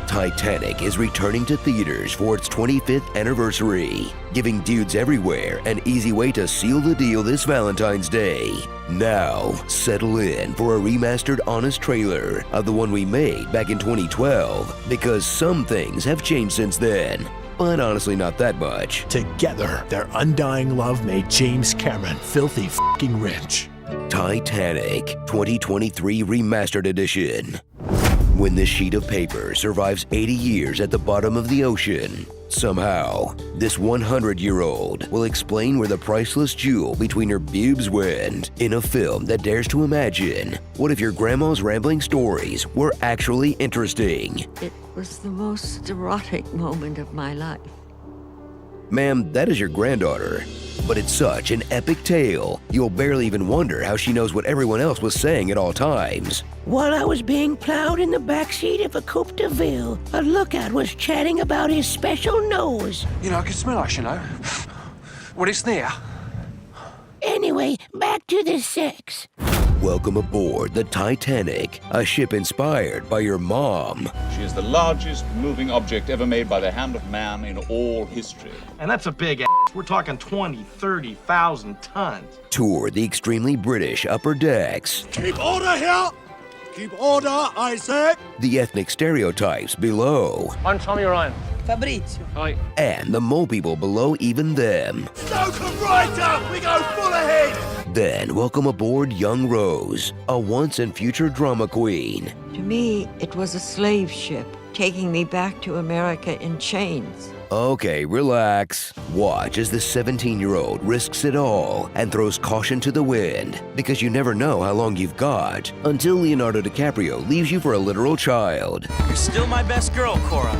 Titanic is returning to theaters for its 25th anniversary, giving dudes everywhere an easy way to seal the deal this Valentine's Day. Now, settle in for a remastered honest trailer of the one we made back in 2012, because some things have changed since then, but honestly not that much. Together, their undying love made James Cameron filthy f***ing rich. Titanic 2023 Remastered Edition. When this sheet of paper survives 80 years at the bottom of the ocean, somehow, this 100-year-old will explain where the priceless jewel between her pubes went in a film that dares to imagine what if your grandma's rambling stories were actually interesting. It was the most erotic moment of my life. Ma'am, that is your granddaughter. But it's such an epic tale, you'll barely even wonder how she knows what everyone else was saying at all times. While I was being plowed in the backseat of a Coupe de Ville, a lookout was chatting about his special nose. You know, I can smell us, you know. Well, it's near. Anyway, back to the sex. Welcome aboard the Titanic, a ship inspired by your mom. She is the largest moving object ever made by the hand of man in all history. And that's a big ass. We're talking 20, 30,000 tons. Tour the extremely British upper decks. Keep order here! Keep order, I said! The ethnic stereotypes below. I'm Tommy Ryan. Fabrizio. Hi. And the mole people below even them. Stoke 'em right up! We go full ahead! Then welcome aboard young Rose, a once and future drama queen. To me, it was a slave ship taking me back to America in chains. Okay, relax. Watch as the 17-year-old risks it all and throws caution to the wind, because you never know how long you've got until Leonardo DiCaprio leaves you for a literal child. You're still my best girl, Cora.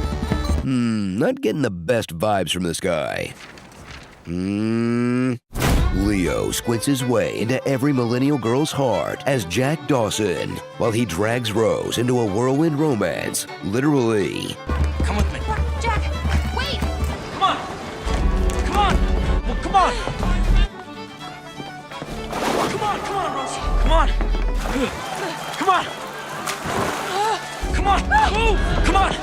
Not getting the best vibes from this guy. Leo squints his way into every millennial girl's heart as Jack Dawson, while he drags Rose into a whirlwind romance, literally. Come with me. Jack, wait! Come on! Come on! Well, come on! Come on, come on, Rose! Come on! Come on! Come on! Move! Come on!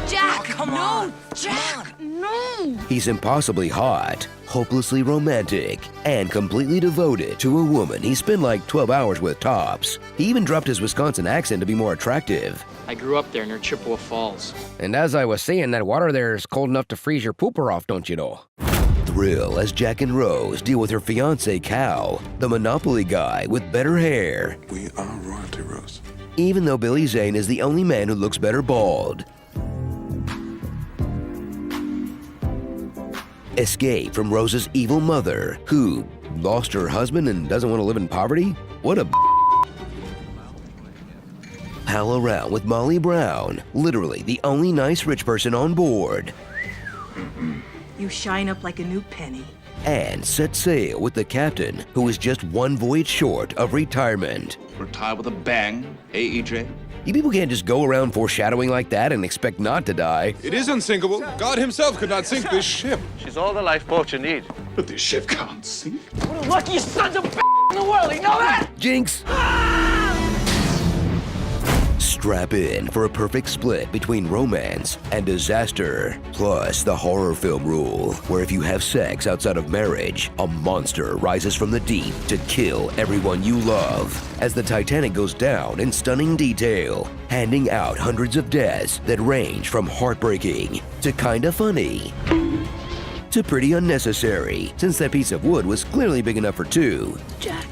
Jack, come no! on. Jack, no! He's impossibly hot, hopelessly romantic, and completely devoted to a woman he spent like 12 hours with tops. He even dropped his Wisconsin accent to be more attractive. I grew up there near Chippewa Falls. And as I was saying, that water there is cold enough to freeze your pooper off, don't you know? Thrill as Jack and Rose deal with her fiancé Cal, the Monopoly guy with better hair. We are royalty, Rose. Even though Billy Zane is the only man who looks better bald. Escape from Rose's evil mother, who lost her husband and doesn't want to live in poverty? What a pal around with Molly Brown, literally the only nice rich person on board. You shine up like a new penny. And set sail with the captain, who is just one voyage short of retirement. Retire with a bang, EJ. You people can't just go around foreshadowing like that and expect not to die. It is unsinkable. God himself could not sink this ship. She's all the lifeboat you need. But this ship can't sink. We're the luckiest sons of in the world, you know that? Jinx! Strap in for a perfect split between romance and disaster. Plus the horror film rule, where if you have sex outside of marriage, a monster rises from the deep to kill everyone you love. As the Titanic goes down in stunning detail, handing out hundreds of deaths that range from heartbreaking to kinda funny to pretty unnecessary, since that piece of wood was clearly big enough for two. Jack.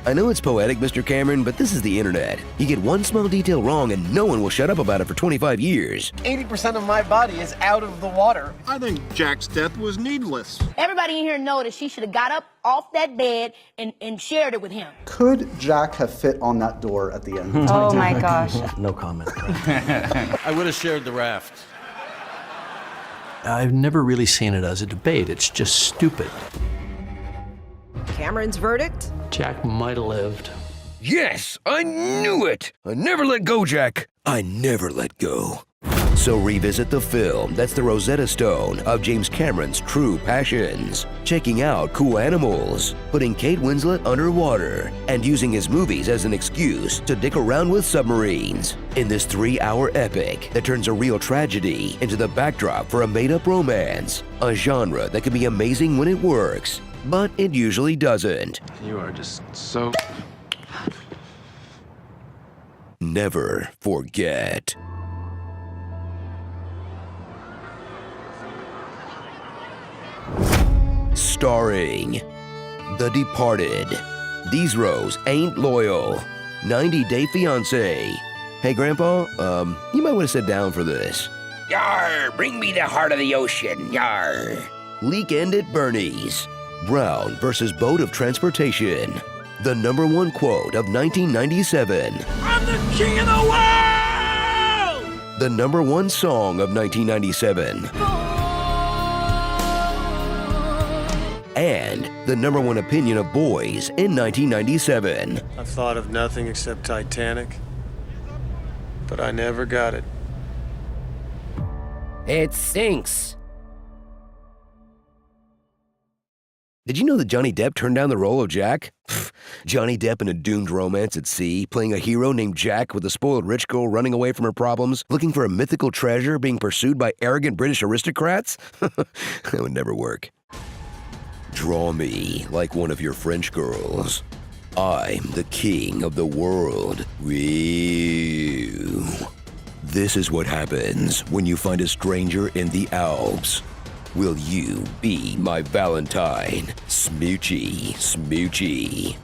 I know it's poetic, Mr. Cameron, but this is the internet. You get one small detail wrong and no one will shut up about it for 25 years. 80% of my body is out of the water. I think Jack's death was needless. Everybody in here noticed she should have got up off that bed and shared it with him. Could Jack have fit on that door at the end? Oh my gosh. No comment. I would have shared the raft. I've never really seen it as a debate. It's just stupid. Cameron's verdict? Jack might have lived. Yes, I knew it! I never let go, Jack. I never let go. So revisit the film that's the Rosetta Stone of James Cameron's true passions. Checking out cool animals, putting Kate Winslet underwater, and using his movies as an excuse to dick around with submarines. In this 3-hour epic that turns a real tragedy into the backdrop for a made-up romance. A genre that can be amazing when it works, but it usually doesn't. You are just so... Never forget. Starring The Departed, These Rows Ain't Loyal, 90 Day Fiancé. Hey, Grandpa, you might want to sit down for this. Yar, bring me the heart of the ocean, yar. Weekend at Bernie's, Brown versus Boat of Transportation. The #1 quote of 1997. I'm the king of the world! The #1 song of 1997. And the #1 opinion of boys in 1997. I've thought of nothing except Titanic, but I never got it. It sinks. Did you know that Johnny Depp turned down the role of Jack? Johnny Depp in a doomed romance at sea, playing a hero named Jack with a spoiled rich girl running away from her problems, looking for a mythical treasure being pursued by arrogant British aristocrats? That would never work. Draw me like one of your French girls. I'm the king of the world. Whew. This is what happens when you find a stranger in the Alps. Will you be my Valentine? Smoochy, smoochy.